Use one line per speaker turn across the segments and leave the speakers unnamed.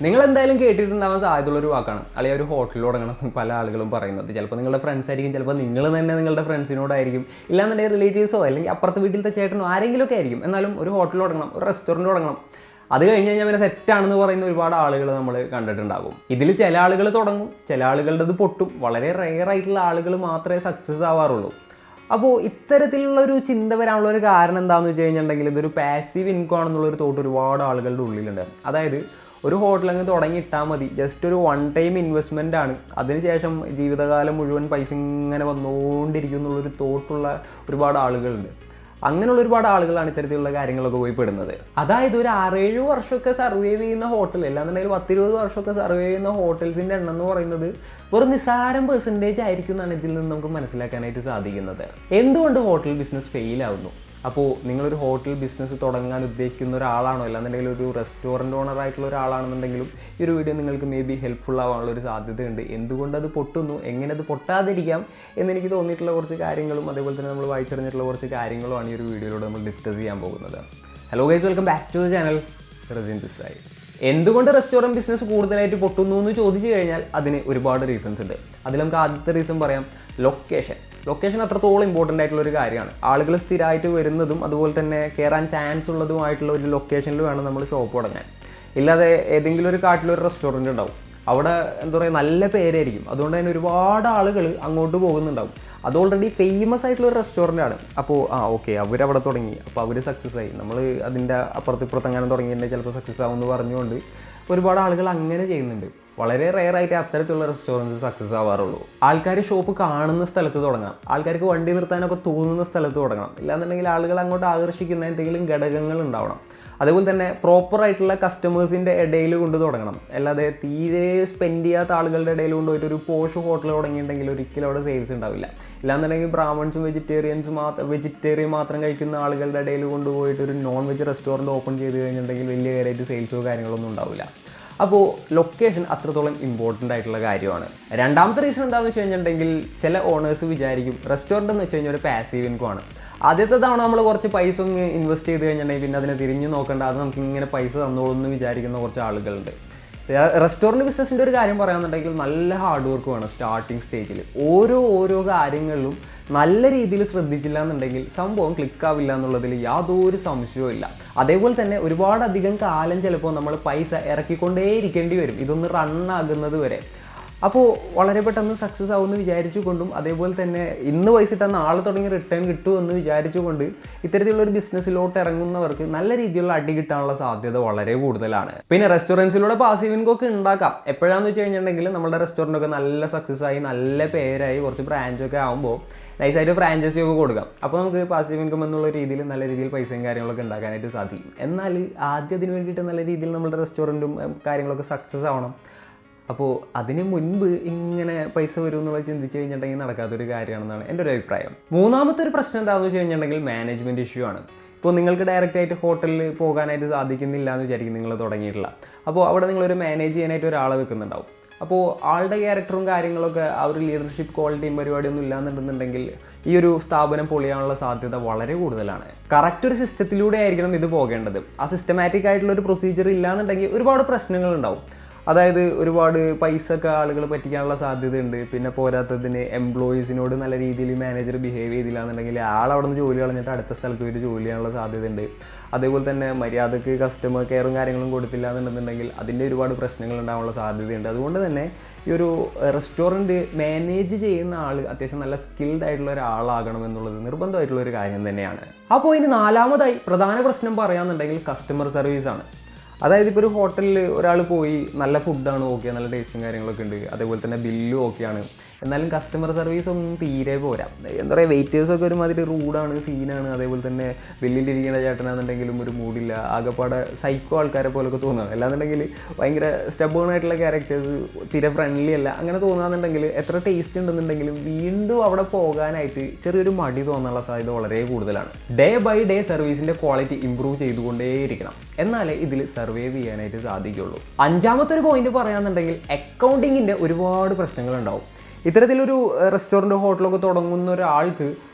നിങ്ങൾ എന്തായാലും കേട്ടിട്ടുണ്ടാവാൻ സാധ്യതയുള്ളൊരു വാക്കാണ് അല്ലെങ്കിൽ ഒരു ഹോട്ടൽ തുടങ്ങണം പല ആളുകളും പറയുന്നത്. ചിലപ്പോൾ നിങ്ങളുടെ ഫ്രണ്ട്സ് ആയിരിക്കും, ചിലപ്പോൾ നിങ്ങൾ തന്നെ നിങ്ങളുടെ ഫ്രണ്ട്സിനോടായിരിക്കും, ഇല്ലാന്നുണ്ടെങ്കിൽ റിലേറ്റീവ്സോ അല്ലെങ്കിൽ അപ്പുറത്തെ വീട്ടിലത്തെ ചേട്ടനോ ആരെങ്കിലുമൊക്കെ ആയിരിക്കും. എന്നാലും ഒരു ഹോട്ടൽ തുടങ്ങണം, ഒരു റെസ്റ്റോറൻറ്റ് തുടങ്ങണം, അത് കഴിഞ്ഞ് കഴിഞ്ഞാൽ പിന്നെ സെറ്റാണെന്ന് പറയുന്ന ഒരുപാട് ആളുകൾ നമ്മൾ കണ്ടിട്ടുണ്ടാകും. ഇതിൽ ചില ആളുകൾ തുടങ്ങും, ചില ആളുകളുടേത് പൊട്ടും, വളരെ റെയർ ആയിട്ടുള്ള ആളുകൾ മാത്രമേ സക്സസ് ആവാറുള്ളൂ. അപ്പോൾ ഇത്തരത്തിലുള്ളൊരു ചിന്ത വരാനുള്ള ഒരു കാരണം എന്താണെന്ന് വെച്ച് കഴിഞ്ഞിട്ടുണ്ടെങ്കിൽ ഇതൊരു പാസീവ് ഇൻകം ആണെന്നുള്ളൊരു തോട്ട് ഒരുപാട് ആളുകളുടെ ഉള്ളിലുണ്ട്. അതായത് ഒരു ഹോട്ടലങ്ങ് തുടങ്ങിയിട്ടാൽ മതി, ജസ്റ്റ് ഒരു വൺ ടൈം ഇൻവെസ്റ്റ്മെൻ്റ് ആണ്, അതിനുശേഷം ജീവിതകാലം മുഴുവൻ പൈസ ഇങ്ങനെ വന്നുകൊണ്ടിരിക്കും എന്നുള്ളൊരു തോട്ടുള്ള ഒരുപാട് ആളുകളുണ്ട്. അങ്ങനെയുള്ള ഒരുപാട് ആളുകളാണ് ഇത്തരത്തിലുള്ള കാര്യങ്ങളൊക്കെ പോയി പെടുന്നത്. അതായത് ഒരു 6-7 വർഷമൊക്കെ സർവൈവ് ചെയ്യുന്ന ഹോട്ടൽ, അല്ലാന്നുണ്ടെങ്കിൽ 10-20 വർഷമൊക്കെ സർവൈവ് ചെയ്യുന്ന ഹോട്ടൽസിൻ്റെ എണ്ണം എന്ന് പറയുന്നത് വെറും നിസ്സാരം പെർസെൻറ്റേജ് ആയിരിക്കും എന്നാണ് ഇതിൽ നിന്ന് നമുക്ക് മനസ്സിലാക്കാനായിട്ട് സാധിക്കുന്നത്. എന്തുകൊണ്ട് ഹോട്ടൽ ബിസിനസ് ഫെയിൽ ആവുന്നു? അപ്പോൾ നിങ്ങളൊരു ഹോട്ടൽ ബിസിനസ് തുടങ്ങാൻ ഉദ്ദേശിക്കുന്ന ഒരാളാണോ, അല്ലാന്നുണ്ടെങ്കിൽ ഒരു റെസ്റ്റോറൻറ്റ് ഓണറായിട്ടുള്ള ഒരാളാണെന്നുണ്ടെങ്കിലും ഈ ഒരു വീഡിയോ നിങ്ങൾക്ക് മേ ബി ഹെൽപ്ഫുൾ ആവാനുള്ള ഒരു സാധ്യതയുണ്ട്. എന്തുകൊണ്ട് അത് പൊട്ടുന്നു, എങ്ങനെ അത് പൊട്ടാതിരിക്കാം എന്നെനിക്ക് തോന്നിയിട്ടുള്ള കുറച്ച് കാര്യങ്ങളും അതേപോലെ തന്നെ നമ്മൾ വായിച്ചറിഞ്ഞിട്ടുള്ള കുറച്ച് കാര്യങ്ങളുമാണ് ഈ ഒരു വീഡിയോയിലൂടെ നമ്മൾ ഡിസ്കസ് ചെയ്യാൻ പോകുന്നത്. Hello guys, welcome back to the channel റസിൻ ദിസായി. എന്തുകൊണ്ട് റെസ്റ്റോറൻറ്റ് ബിസിനസ് കൂടുതലായിട്ട് പൊട്ടുന്നു എന്ന് ചോദിച്ചു കഴിഞ്ഞാൽ അതിന് ഒരുപാട് റീസൺസ് ഉണ്ട്. അതിൽ നമുക്ക് ആദ്യത്തെ റീസൺ പറയാം, ലൊക്കേഷൻ അത്രത്തോളം ഇമ്പോർട്ടൻ്റ് ആയിട്ടുള്ള ഒരു കാര്യമാണ്. ആളുകൾ സ്ഥിരമായിട്ട് വരുന്നതും അതുപോലെ തന്നെ കയറാൻ ചാൻസ് ഉള്ളതുമായിട്ടുള്ള ഒരു ലൊക്കേഷനിൽ വേണം നമ്മൾ ഷോപ്പ് തുടങ്ങാൻ. ഇല്ലാതെ ഏതെങ്കിലും ഒരു കാട്ടിലൊരു റെസ്റ്റോറൻറ്റ് ഉണ്ടാവും, അവിടെ എന്താ പറയുക നല്ല പേരായിരിക്കും, അതുകൊണ്ട് തന്നെ ഒരുപാട് ആളുകൾ അങ്ങോട്ട് പോകുന്നുണ്ടാവും. അത് ഓൾറെഡി ഫേമസ് ആയിട്ടുള്ള ഒരു റെസ്റ്റോറൻ്റ് ആണ്. അപ്പോൾ ഓക്കെ, അവരവിടെ തുടങ്ങി, അപ്പോൾ അവർ സക്സസ് ആയി, നമ്മൾ അതിൻ്റെ അപ്പുറത്തിപ്പുറത്തെങ്ങനെ തുടങ്ങിയിട്ടുണ്ടെങ്കിൽ ചിലപ്പോൾ സക്സസ് ആവുമെന്ന് പറഞ്ഞുകൊണ്ട് ഒരുപാട് ആളുകൾ അങ്ങനെ ചെയ്യുന്നുണ്ട്. വളരെ റെയർ ആയിട്ട് അത്തരത്തിലുള്ള റെസ്റ്റോറൻറ്റ്സ് സക്സസ് ആവാറുള്ളൂ. ആൾക്കാർ ഷോപ്പ് കാണുന്ന സ്ഥലത്ത് തുടങ്ങണം, ആൾക്കാർക്ക് വണ്ടി നിർത്താനൊക്കെ തോന്നുന്ന സ്ഥലത്ത് തുടങ്ങണം, ഇല്ലാന്നുണ്ടെങ്കിൽ ആളുകൾ അങ്ങോട്ട് ആകർഷിക്കുന്ന എന്തെങ്കിലും ഘടകങ്ങൾ ഉണ്ടാവണം. അതുപോലെ തന്നെ പ്രോപ്പറായിട്ടുള്ള കസ്റ്റമേഴ്സിൻ്റെ ഇടയിൽ കൊണ്ട് തുടങ്ങണം. അല്ലാതെ തീരെ സ്പെൻഡ് ചെയ്യാത്ത ആളുകളുടെ ഇടയിൽ കൊണ്ടുപോയിട്ട് ഒരു പോഷ് ഹോട്ടൽ തുടങ്ങിയിട്ടുണ്ടെങ്കിൽ ഒരിക്കലും അവിടെ സെയിൽസ് ഉണ്ടാവില്ല. ഇല്ലാന്നുണ്ടെങ്കിൽ ബ്രാഹ്മൺസും വെജിറ്റേറിയൻ മാത്രം കഴിക്കുന്ന ആളുകളുടെ ഇടയിൽ കൊണ്ടുപോയിട്ട് ഒരു നോൺ വെജ് റെസ്റ്റോറൻറ്റ് ഓപ്പൺ ചെയ്ത് കഴിഞ്ഞിട്ടുണ്ടെങ്കിൽ വലിയ കാര്യമായിട്ട് സെയിൽസോ കാര്യങ്ങളൊന്നും ഉണ്ടാവില്ല. അപ്പോൾ ലൊക്കേഷൻ അത്രത്തോളം ഇമ്പോർട്ടൻ്റ് ആയിട്ടുള്ള കാര്യമാണ്. രണ്ടാമത്തെ റീസൺ എന്താണെന്ന് വെച്ച് കഴിഞ്ഞിട്ടുണ്ടെങ്കിൽ ചില ഓണേഴ്സ് വിചാരിക്കും റെസ്റ്റോറൻറ്റ് എന്ന് വെച്ച് കഴിഞ്ഞാൽ ഒരു പാസീവ് ഇൻകം ആണ്. ആദ്യത്തെ തവണ നമ്മൾ കുറച്ച് പൈസ ഒന്ന് ഇൻവെസ്റ്റ് ചെയ്ത് കഴിഞ്ഞിട്ടുണ്ടെങ്കിൽ പിന്നെ അതിനെ തിരിഞ്ഞു നോക്കേണ്ട, അത് നമുക്ക് ഇങ്ങനെ പൈസ തന്നോളൂ എന്ന് വിചാരിക്കുന്ന കുറച്ച് ആളുകളുണ്ട്. റെസ്റ്റോറൻറ്റ് ബിസിനസ്സിൻ്റെ ഒരു കാര്യം പറയുകയാണെന്നുണ്ടെങ്കിൽ നല്ല ഹാർഡ് വർക്ക് വേണം. സ്റ്റാർട്ടിങ് സ്റ്റേജിൽ ഓരോ കാര്യങ്ങളിലും നല്ല രീതിയിൽ ശ്രദ്ധിച്ചില്ല എന്നുണ്ടെങ്കിൽ സംഭവം ക്ലിക്കാവില്ല എന്നുള്ളതിൽ യാതൊരു സംശയവും ഇല്ല. അതേപോലെ തന്നെ ഒരുപാടധികം കാലം ചിലപ്പോൾ നമ്മൾ പൈസ ഇറക്കിക്കൊണ്ടേയിരിക്കേണ്ടി വരും ഇതൊന്ന് റണ്ണാകുന്നത് വരെ. അപ്പോൾ വളരെ പെട്ടെന്ന് സക്സസ് ആവുമെന്ന് വിചാരിച്ചുകൊണ്ടും അതേപോലെ തന്നെ ഇന്ന് പൈസ ഇട്ടാൽ നാളെ തുടങ്ങി റിട്ടേൺ കിട്ടുമെന്ന് വിചാരിച്ചുകൊണ്ട് ഇത്തരത്തിലുള്ളൊരു ബിസിനസ്സിലോട്ട് ഇറങ്ങുന്നവർക്ക് നല്ല രീതിയിലുള്ള അടി കിട്ടാനുള്ള സാധ്യത വളരെ കൂടുതലാണ്. പിന്നെ റെസ്റ്റോറൻറ്റ്സിലൂടെ പാസീവ് ഇൻകം ഒക്കെ ഉണ്ടാക്കാം. എപ്പോഴാണെന്ന് വെച്ച് കഴിഞ്ഞിട്ടുണ്ടെങ്കിൽ നമ്മുടെ റെസ്റ്റോറൻറ്റൊക്കെ നല്ല സക്സസ് ആയി നല്ല പേരായി കുറച്ച് ബ്രാഞ്ചൊക്കെ ആകുമ്പോൾ നൈസായിട്ട് ഫ്രാഞ്ചൈസി ഒക്കെ കൊടുക്കാം. അപ്പോൾ നമുക്ക് പാസീവ് ഇൻകം എന്നുള്ള രീതിയിൽ നല്ല രീതിയിൽ പൈസയും കാര്യങ്ങളൊക്കെ ഉണ്ടാക്കാനായിട്ട് സാധിക്കും. എന്നാൽ ആദ്യം അതിന് വേണ്ടിയിട്ട് നല്ല രീതിയിൽ നമ്മുടെ റെസ്റ്റോറൻറ്റും കാര്യങ്ങളൊക്കെ സക്സസ് ആവണം. അപ്പോൾ അതിന് മുൻപ് ഇങ്ങനെ പൈസ വരും എന്നുള്ളത് ചിന്തിച്ച് കഴിഞ്ഞിട്ടുണ്ടെങ്കിൽ നടക്കാത്തൊരു കാര്യമാണെന്നാണ് എൻ്റെ ഒരു അഭിപ്രായം. മൂന്നാമത്തെ ഒരു പ്രശ്നം എന്താണെന്ന് വെച്ച് കഴിഞ്ഞിട്ടുണ്ടെങ്കിൽ മാനേജ്മെൻറ്റ് ഇഷ്യൂ ആണ്. ഇപ്പോൾ നിങ്ങൾക്ക് ഡയറക്റ്റായിട്ട് ഹോട്ടലിൽ പോകാനായിട്ട് സാധിക്കുന്നില്ല എന്ന് വിചാരിക്കും നിങ്ങൾ തുടങ്ങിയിട്ടുള്ള. അപ്പോൾ അവിടെ നിങ്ങളൊരു മാനേജ് ചെയ്യാനായിട്ട് ഒരാളെ വെക്കുന്നുണ്ടാവും. അപ്പോൾ ആളുടെ ക്യാരക്ടറും കാര്യങ്ങളൊക്കെ ആ ഒരു ലീഡർഷിപ്പ് ക്വാളിറ്റിയും പരിപാടിയൊന്നും ഇല്ലാന്നുണ്ടെന്നുണ്ടെങ്കിൽ ഈ ഒരു സ്ഥാപനം പൊളിയാനുള്ള സാധ്യത വളരെ കൂടുതലാണ്. കറക്റ്റ് ഒരു സിസ്റ്റത്തിലൂടെ ആയിരിക്കണം ഇത് പോകേണ്ടത്. ആ സിസ്റ്റമാറ്റിക് ആയിട്ടുള്ള ഒരു പ്രൊസീജിയർ ഇല്ലാന്നുണ്ടെങ്കിൽ ഒരുപാട് പ്രശ്നങ്ങളുണ്ടാവും. അതായത് ഒരുപാട് പൈസ ഒക്കെ ആളുകൾ പറ്റിക്കാനുള്ള സാധ്യതയുണ്ട്. പിന്നെ പോരാത്തതിന് എംപ്ലോയീസിനോട് നല്ല രീതിയിൽ മാനേജർ ബിഹേവ് ചെയ്തില്ല എന്നുണ്ടെങ്കിൽ ആളവിടെ നിന്ന് ജോലി കളഞ്ഞിട്ട് അടുത്ത സ്ഥലത്ത് പോയിട്ട് ജോലി ചെയ്യാനുള്ള സാധ്യതയുണ്ട്. അതേപോലെ തന്നെ മര്യാദക്ക് കസ്റ്റമർ കെയറും കാര്യങ്ങളും കൊടുത്തില്ല എന്നുണ്ടെന്നുണ്ടെങ്കിൽ അതിൻ്റെ ഒരുപാട് പ്രശ്നങ്ങൾ ഉണ്ടാകാനുള്ള സാധ്യതയുണ്ട്. അതുകൊണ്ട് തന്നെ ഈ ഒരു റെസ്റ്റോറൻറ്റ് മാനേജ് ചെയ്യുന്ന ആൾ അത്യാവശ്യം നല്ല സ്കിൽഡ് ആയിട്ടുള്ള ഒരാളാകണം എന്നുള്ളത് നിർബന്ധമായിട്ടുള്ള ഒരു കാര്യം തന്നെയാണ്. അപ്പോൾ ഇനി നാലാമതായി പ്രധാന പ്രശ്നം പറയാമെന്നുണ്ടെങ്കിൽ കസ്റ്റമർ സർവീസാണ്. അതായത് ഇപ്പോൾ ഒരു ഹോട്ടലിൽ ഒരാൾ പോയി നല്ല ഫുഡാണ്, ഓക്കെ, നല്ല ടേസ്റ്റും കാര്യങ്ങളൊക്കെ ഉണ്ട്, അതേപോലെ തന്നെ ബില്ലും ഓക്കെയാണ്, എന്നാലും കസ്റ്റമർ സർവീസ് ഒന്നും തീരെ പോരാ. എന്താ പറയുക, വെയിറ്റേഴ്സൊക്കെ ഒരുമാതിരി റൂഡാണ്, സീനാണ്. അതേപോലെ തന്നെ ബില്ലിലിരിക്കുന്ന ചേട്ടനാണെന്നുണ്ടെങ്കിലും ഒരു മൂഡില്ല, ആകെപ്പാടെ സൈക്കോ ആൾക്കാരെ പോലൊക്കെ തോന്നുകയാണ്. അല്ലാന്നുണ്ടെങ്കിൽ ഭയങ്കര സ്റ്റബേണായിട്ടുള്ള ക്യാരക്ടേഴ്സ്, തീരെ ഫ്രണ്ട്ലി അല്ല, അങ്ങനെ തോന്നുകയാണെന്നുണ്ടെങ്കിൽ എത്ര ടേസ്റ്റ് ഉണ്ടെന്നുണ്ടെങ്കിലും വീണ്ടും അവിടെ പോകാനായിട്ട് ചെറിയൊരു മടി തോന്നാനുള്ള സാധ്യത വളരെ കൂടുതലാണ്. ഡേ ബൈ ഡേ സർവീസിൻ്റെ ക്വാളിറ്റി ഇമ്പ്രൂവ് ചെയ്തുകൊണ്ടേയിരിക്കണം, എന്നാലേ ഇതിൽ സർവൈവ് ചെയ്യാനായിട്ട് സാധിക്കുള്ളൂ. അഞ്ചാമത്തെ ഒരു പോയിന്റ് പറയാന്നുണ്ടെങ്കിൽ അക്കൗണ്ടിങ്ങിൻ്റെ ഒരുപാട് പ്രശ്നങ്ങളുണ്ടാവും. ഇത്തരത്തിലൊരു റെസ്റ്റോറൻറ്റ് ഹോട്ടലൊക്കെ തുടങ്ങുന്ന ഒരാൾക്ക്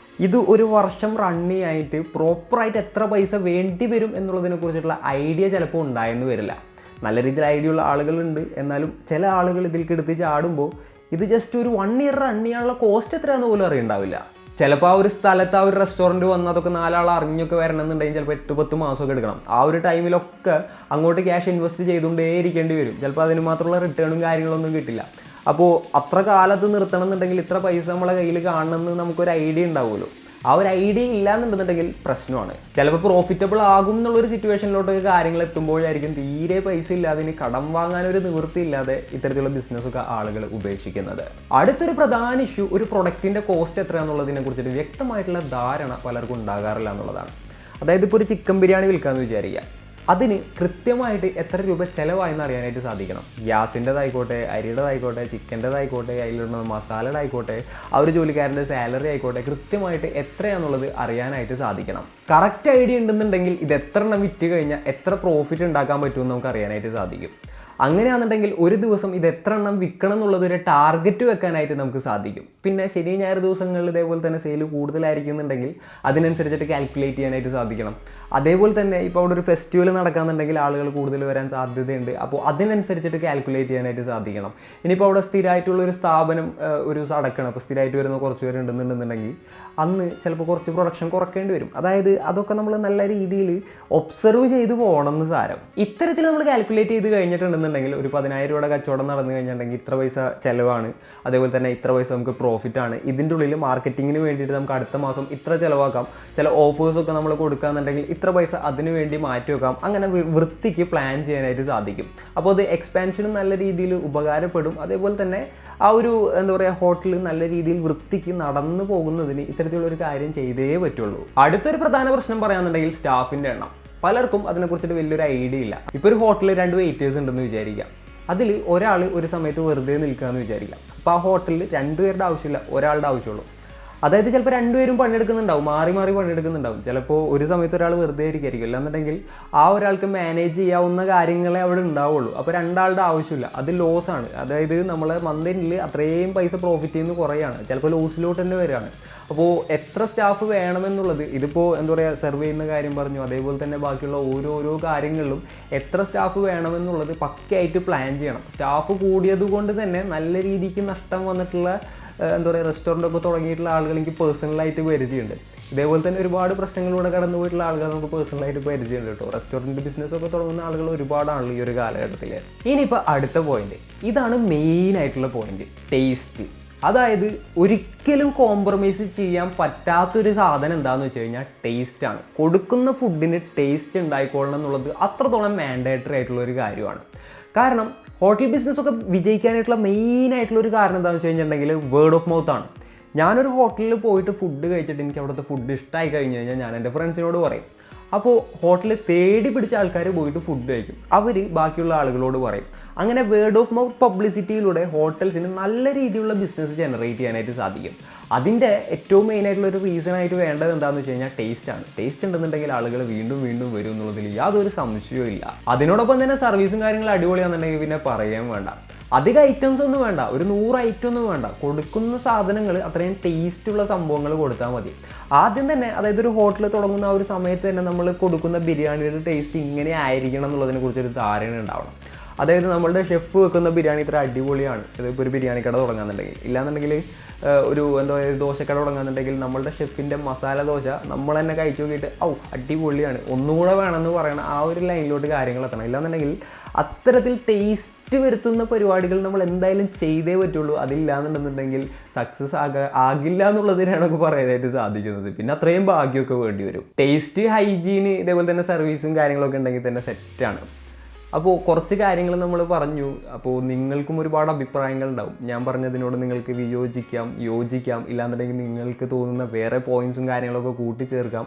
ഇത് ഒരു വർഷം റണ്ണിയായിട്ട് പ്രോപ്പറായിട്ട് എത്ര പൈസ വേണ്ടി വരും എന്നുള്ളതിനെ കുറിച്ചിട്ടുള്ള ഐഡിയ ചിലപ്പോൾ ഉണ്ടായെന്ന് വരില്ല. നല്ല രീതിയിൽ ഐഡിയ ഉള്ള ആളുകളുണ്ട്. എന്നാലും ചില ആളുകൾ ഇതിലേക്ക് എടുത്ത് ചാടുമ്പോൾ ഇത് ജസ്റ്റ് ഒരു 1 ഇയർ റൺ ചെയ്യാനുള്ള കോസ്റ്റ് എത്രയാണെന്ന് പോലും അറിയുണ്ടാവില്ല. ചിലപ്പോൾ ആ ഒരു സ്ഥലത്ത് ആ ഒരു റെസ്റ്റോറൻറ്റ് വന്ന് അതൊക്കെ 4 ആൾ അറിഞ്ഞൊക്കെ വരണമെന്നുണ്ടെങ്കിൽ ചിലപ്പോൾ 8-10 മാസമൊക്കെ എടുക്കണം. ആ ഒരു ടൈമിലൊക്കെ അങ്ങോട്ട് ക്യാഷ് ഇൻവെസ്റ്റ് ചെയ്തുകൊണ്ടേ ഇരിക്കേണ്ടി വരും. ചിലപ്പോൾ അതിന് മാത്രമുള്ള റിട്ടേണും കാര്യങ്ങളൊന്നും കിട്ടില്ല. അപ്പോൾ അത്ര കാലത്ത് നിർത്തണം എന്നുണ്ടെങ്കിൽ ഇത്ര പൈസ നമ്മളെ കയ്യിൽ കാണണമെന്ന് നമുക്കൊരു ഐഡിയ ഉണ്ടാവുമല്ലോ. ആ ഒരു ഐഡിയ ഇല്ലാന്നുണ്ടെന്നുണ്ടെങ്കിൽ പ്രശ്നമാണ്. ചിലപ്പോൾ പ്രോഫിറ്റബിൾ ആകും എന്നുള്ളൊരു സിറ്റുവേഷനിലോട്ടൊക്കെ കാര്യങ്ങൾ എത്തുമ്പോഴായിരിക്കും തീരെ പൈസ ഇല്ലാതെ ഇനി കടം വാങ്ങാനൊരു നിവൃത്തി ഇല്ലാതെ ഇത്തരത്തിലുള്ള ബിസിനസ്സൊക്കെ ആളുകൾ ഉപേക്ഷിക്കുന്നത്. അടുത്തൊരു പ്രധാന ഇഷ്യൂ ഒരു പ്രൊഡക്റ്റിൻ്റെ കോസ്റ്റ് എത്രയാണെന്നുള്ളതിനെ കുറിച്ചിട്ട് വ്യക്തമായിട്ടുള്ള ധാരണ പലർക്കും ഉണ്ടാകാറില്ല എന്നുള്ളതാണ്. അതായത് ഇപ്പോൾ ഒരു ചിക്കൻ ബിരിയാണി വിൽക്കാമെന്ന് വിചാരിക്കുക. അതിന് കൃത്യമായിട്ട് എത്ര രൂപ ചിലവായെന്ന് അറിയാനായിട്ട് സാധിക്കണം. ഗ്യാസിൻ്റെതായിക്കോട്ടെ, അരിയുടേതായിക്കോട്ടെ, ചിക്കൻ്റെതായിക്കോട്ടെ, അതിലുള്ള മസാലയുടെ ആയിക്കോട്ടെ, ആ ഒരു ജോലിക്കാരൻ്റെ സാലറി ആയിക്കോട്ടെ, കൃത്യമായിട്ട് എത്രയാണെന്നുള്ളത് അറിയാനായിട്ട് സാധിക്കണം. കറക്റ്റ് ഐഡിയ ഉണ്ടെന്നുണ്ടെങ്കിൽ ഇത് എത്ര എണ്ണം വിറ്റ് കഴിഞ്ഞാൽ എത്ര പ്രോഫിറ്റ് ഉണ്ടാക്കാൻ പറ്റുമെന്ന് നമുക്ക് അറിയാനായിട്ട് സാധിക്കും. അങ്ങനെയാണെന്നുണ്ടെങ്കിൽ ഒരു ദിവസം ഇത് എത്ര എണ്ണം വിൽക്കണം എന്നുള്ളത് ഒരു ടാർഗറ്റ് വെക്കാനായിട്ട് നമുക്ക് സാധിക്കും. പിന്നെ ശനി ഞായർ ദിവസങ്ങളിൽ ഇതേപോലെ തന്നെ സെയിൽ കൂടുതലായിരിക്കുന്നുണ്ടെങ്കിൽ അതിനനുസരിച്ചിട്ട് കാൽക്കുലേറ്റ് ചെയ്യാനായിട്ട് സാധിക്കണം. അതേപോലെ തന്നെ ഇപ്പോൾ അവിടെ ഒരു ഫെസ്റ്റിവൽ നടക്കാന്നുണ്ടെങ്കിൽ ആളുകൾ കൂടുതൽ വരാൻ സാധ്യതയുണ്ട്. അപ്പോൾ അതിനനുസരിച്ചിട്ട് കാൽക്കുലേറ്റ് ചെയ്യാനായിട്ട് സാധിക്കണം. ഇനിയിപ്പോൾ അവിടെ സ്ഥിരമായിട്ടുള്ളൊരു സ്ഥാപനം ഒരു ദിവസം അടക്കണം, അപ്പോൾ സ്ഥിരമായിട്ട് വരുന്ന കുറച്ച് പേര് ഉണ്ടെന്നുണ്ടെന്നുണ്ടെങ്കിൽ അന്ന് ചിലപ്പോൾ കുറച്ച് പ്രൊഡക്ഷൻ കുറയ്ക്കേണ്ടി വരും. അതായത് അതൊക്കെ നമ്മൾ നല്ല രീതിയിൽ ഒബ്സർവ് ചെയ്ത് പോകണമെന്ന് സാരം. ഇത്തരത്തിൽ നമ്മൾ കാൽക്കുലേറ്റ് ചെയ്ത് കഴിഞ്ഞിട്ടുണ്ടെന്നുണ്ടെങ്കിൽ ഒരു 10,000 രൂപയുടെ കച്ചവടം നടന്നു കഴിഞ്ഞിട്ടുണ്ടെങ്കിൽ ഇത്ര പൈസ ചിലവാണ്, അതേപോലെ തന്നെ ഇത്ര പൈസ നമുക്ക് പ്രോഫിറ്റാണ്. ഇതിൻ്റെ ഉള്ളിൽ മാർക്കറ്റിങ്ങിന് വേണ്ടിയിട്ട് നമുക്ക് അടുത്ത മാസം ഇത്ര ചിലവാക്കാം, ചില ഓഫേഴ്സൊക്കെ നമ്മൾ കൊടുക്കുകയെന്നുണ്ടെങ്കിൽ ഇത്ര പൈസ അതിന് വേണ്ടി മാറ്റി വെക്കാം. അങ്ങനെ വൃത്തിക്ക് പ്ലാൻ ചെയ്യാനായിട്ട് സാധിക്കും. അപ്പോൾ അത് എക്സ്പാൻഷനും നല്ല രീതിയിൽ ഉപകാരപ്പെടും. അതേപോലെ തന്നെ ആ ഒരു എന്താ പറയുക ഹോട്ടൽ നല്ല രീതിയിൽ വൃത്തിക്ക് നടന്നു പോകുന്നതിന് ഇത്തരത്തിലുള്ളൊരു കാര്യം ചെയ്തേ പറ്റുള്ളൂ. അടുത്തൊരു പ്രധാന പ്രശ്നം പറയാന്നുണ്ടെങ്കിൽ സ്റ്റാഫിൻ്റെ എണ്ണം. പലർക്കും അതിനെക്കുറിച്ചിട്ട് വലിയൊരു ഐഡിയ ഇല്ല. ഇപ്പോൾ ഒരു ഹോട്ടലിൽ 2 വെയിറ്റേഴ്സ് ഉണ്ടെന്ന് വിചാരിക്കാം. അതിൽ ഒരാൾ ഒരു സമയത്ത് വെറുതെ നിൽക്കുകയെന്ന് വിചാരിക്കാം. അപ്പോൾ ആ ഹോട്ടലിൽ 2 പേരുടെ ആവശ്യമില്ല, ഒരാളുടെ ആവശ്യമുള്ളൂ. അതായത് ചിലപ്പോൾ 2 പേരും പണിയെടുക്കുന്നുണ്ടാവും, മാറി മാറി പണിയെടുക്കുന്നുണ്ടാവും. ചിലപ്പോൾ ഒരു സമയത്ത് ഒരാൾ വെറുതെ ഇരിക്കും, അല്ലാന്നുണ്ടെങ്കിൽ ആ ഒരാൾക്ക് മാനേജ് ചെയ്യാവുന്ന കാര്യങ്ങളെ അവിടെ ഉണ്ടാവുള്ളൂ. അപ്പോൾ 2 ആളുടെ ആവശ്യമില്ല, അത് ലോസാണ്. അതായത് നമ്മളെ മന്തിൽ അത്രയും പൈസ പ്രോഫിറ്റ് ചെയ്യുന്ന കുറയാണ്, ചിലപ്പോൾ ലോസിലോട്ട് തന്നെ വരികയാണ്. അപ്പോൾ എത്ര സ്റ്റാഫ് വേണമെന്നുള്ളത്, ഇതിപ്പോൾ എന്താ പറയുക സെർവ് ചെയ്യുന്ന കാര്യം പറഞ്ഞു, അതേപോലെ തന്നെ ബാക്കിയുള്ള ഓരോരോ കാര്യങ്ങളിലും എത്ര സ്റ്റാഫ് വേണമെന്നുള്ളത് പക്കയായിട്ട് പ്ലാൻ ചെയ്യണം. സ്റ്റാഫ് കൂടിയത് കൊണ്ട് തന്നെ നല്ല രീതിക്ക് നഷ്ടം വന്നിട്ടുള്ള എന്താ പറയുക റെസ്റ്റോറൻറ്റൊക്കെ തുടങ്ങിയിട്ടുള്ള ആളുകൾ എനിക്ക് പേഴ്സണലായിട്ട് പരിചയമുണ്ട്. ഇതേപോലെ തന്നെ ഒരുപാട് പ്രശ്നങ്ങളിലൂടെ കടന്നു പോയിട്ടുള്ള ആളുകൾ നമുക്ക് പേഴ്സണലായിട്ട് പരിചയമുണ്ട് കേട്ടോ. റെസ്റ്റോറൻറ്റ് ബിസിനസ്സൊക്കെ തുടങ്ങുന്ന ആളുകൾ ഒരുപാടാണല്ലോ ഈ ഒരു കാലഘട്ടത്തിൽ. ഇനിയിപ്പോൾ അടുത്ത പോയിന്റ്, ഇതാണ് മെയിനായിട്ടുള്ള പോയിന്റ്, ടേസ്റ്റ്. അതായത് ഒരിക്കലും കോംപ്രമൈസ് ചെയ്യാൻ പറ്റാത്തൊരു സാധനം എന്താണെന്ന് വെച്ച് കഴിഞ്ഞാൽ ടേസ്റ്റാണ്. കൊടുക്കുന്ന ഫുഡിന് ടേസ്റ്റ് ഉണ്ടായിക്കൊള്ളണം എന്നുള്ളത് അത്രത്തോളം മാൻഡേറ്ററി ആയിട്ടുള്ള ഒരു കാര്യമാണ്. കാരണം ഹോട്ടൽ ബിസിനസ്സൊക്കെ വിജയിക്കാനായിട്ടുള്ള മെയിനായിട്ടുള്ളൊരു കാരണം എന്താണെന്ന് വെച്ച് കഴിഞ്ഞിട്ടുണ്ടെങ്കിൽ വേർഡ് ഓഫ് മൗത്ത് ആണ്. ഞാനൊരു ഹോട്ടലിൽ പോയിട്ട് ഫുഡ് കഴിച്ചിട്ട് എനിക്ക് അവിടുത്തെ ഫുഡ് ഇഷ്ടമായി കഴിഞ്ഞ് കഴിഞ്ഞാൽ ഞാൻ എൻ്റെ ഫ്രണ്ട്സിനോട് പറയും. അപ്പോൾ ഹോട്ടലിൽ തേടി പിടിച്ച ആൾക്കാർ പോയിട്ട് ഫുഡ് കഴിക്കും, അവർ ബാക്കിയുള്ള ആളുകളോട് പറയും. അങ്ങനെ വേർഡ് ഓഫ് മൗത്ത് പബ്ലിസിറ്റിയിലൂടെ ഹോട്ടൽസിന് നല്ല രീതിയിലുള്ള ബിസിനസ് ജനറേറ്റ് ചെയ്യാനായിട്ട് സാധിക്കും. അതിൻ്റെ ഏറ്റവും മെയിനായിട്ടുള്ളൊരു റീസണായിട്ട് വേണ്ടത് എന്താണെന്ന് വെച്ച് കഴിഞ്ഞാൽ ടേസ്റ്റാണ്. ടേസ്റ്റ് ഉണ്ടെന്നുണ്ടെങ്കിൽ ആളുകൾ വീണ്ടും വീണ്ടും വരും എന്നുള്ളതിൽ യാതൊരു സംശയവും ഇല്ല. അതിനോടൊപ്പം തന്നെ സർവീസും കാര്യങ്ങളും അടിപൊളിയാണെന്നുണ്ടെങ്കിൽ പിന്നെ പറയാൻ വേണ്ട. അധികം ഐറ്റംസ് ഒന്നും വേണ്ട, ഒരു 100 ഐറ്റം ഒന്നും വേണ്ട. കൊടുക്കുന്ന സാധനങ്ങൾ അത്രയും ടേസ്റ്റുള്ള സംഭവങ്ങൾ കൊടുത്താൽ മതി. ആദ്യം തന്നെ അതായത് ഒരു ഹോട്ടൽ തുടങ്ങുന്ന ആ ഒരു സമയത്ത് തന്നെ നമ്മൾ കൊടുക്കുന്ന ബിരിയാണിയുടെ ടേസ്റ്റ് ഇങ്ങനെ ആയിരിക്കണം എന്നുള്ളതിനെ കുറിച്ചൊരു ധാരണ ഉണ്ടാവണം. അതായത് നമ്മളുടെ ഷെഫ് വെക്കുന്ന ബിരിയാണി ഇത്ര അടിപൊളിയാണ്, ഇതിപ്പോൾ ഒരു ബിരിയാണി കട തുടങ്ങാന്നുണ്ടെങ്കിൽ, ഇല്ലാന്നുണ്ടെങ്കിൽ ഒരു എന്താ പറയുക ദോശക്കട തുടങ്ങാന്നുണ്ടെങ്കിൽ നമ്മളുടെ ഷെഫിൻ്റെ മസാല ദോശ നമ്മൾ തന്നെ കഴിച്ചു നോക്കിയിട്ട് അടിപൊളിയാണ്, ഒന്നുകൂടെ വേണമെന്ന് പറയണം. ആ ഒരു ലൈനിലോട്ട് കാര്യങ്ങൾ എത്തണം. ഇല്ലാന്നുണ്ടെങ്കിൽ അത്തരത്തിൽ ടേസ്റ്റ് വരുത്തുന്ന പരിപാടികൾ നമ്മൾ എന്തായാലും ചെയ്തേ പറ്റുള്ളൂ. അതില്ലാന്നുണ്ടെന്നുണ്ടെങ്കിൽ സക്സസ് ആകില്ല എന്നുള്ളതിനാണ് നമുക്ക് പറയാനായിട്ട് സാധിക്കുന്നത്. പിന്നെ അത്രയും ഭാഗ്യമൊക്കെ വേണ്ടി വരും. ടേസ്റ്റ്, ഹൈജീന്, ഇതേപോലെ തന്നെ സർവീസും കാര്യങ്ങളൊക്കെ ഉണ്ടെങ്കിൽ തന്നെ സെറ്റാണ്. അപ്പോൾ കുറച്ച് കാര്യങ്ങൾ നമ്മൾ പറഞ്ഞു. അപ്പോൾ നിങ്ങൾക്കും ഒരുപാട് അഭിപ്രായങ്ങൾ ഉണ്ടാവും. ഞാൻ പറഞ്ഞതിനോട് നിങ്ങൾക്ക് യോജിക്കാം, ഇല്ലാന്നുണ്ടെങ്കിൽ നിങ്ങൾക്ക് തോന്നുന്ന വേറെ പോയിൻറ്റ്സും കാര്യങ്ങളൊക്കെ കൂട്ടിച്ചേർക്കാം.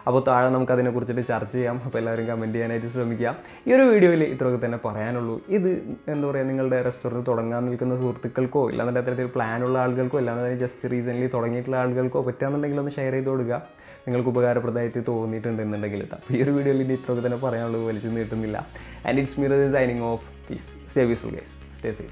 അപ്പോൾ താഴെ നമുക്ക് അതിനെക്കുറിച്ചിട്ട് ചർച്ച ചെയ്യാം. അപ്പോൾ എല്ലാവരും കമൻറ്റ് ചെയ്യാനായിട്ട് ശ്രമിക്കുക. ഈ ഒരു വീഡിയോയിൽ ഇത്രയൊക്കെ തന്നെ പറയാനുള്ളൂ. ഇത് എന്താ പറയുക നിങ്ങളുടെ റെസ്റ്റോറൻറ്റ് തുടങ്ങാൻ നിൽക്കുന്ന സുഹൃത്തുക്കൾക്കോ ഇല്ലാന്നുണ്ടെങ്കിൽ അത്തരത്തിൽ പ്ലാനുള്ള ആളുകൾക്കോ ഇല്ലാന്നുണ്ടെങ്കിൽ ജസ്റ്റ് റീസെൻ്റ്ലി തുടങ്ങിയിട്ടുള്ള ആളുകൾക്കോ പറ്റുകയാണെന്നുണ്ടെങ്കിൽ ഒന്ന് ഷെയർ ചെയ്ത് കൊടുക്കുക. നിങ്ങൾക്ക് ഉപകാരപ്രദമായിട്ട് തോന്നിയിട്ടുണ്ടെന്നുണ്ടെങ്കിൽ. അപ്പോൾ ഈ ഒരു വീഡിയോയിൽ ഇനി ഇത്രയൊക്കെ തന്നെ പറയാനുള്ളൂ, വലിച്ചു നീട്ടുന്നില്ല. And it's me signing off. Peace. Stay peaceful guys. Stay safe.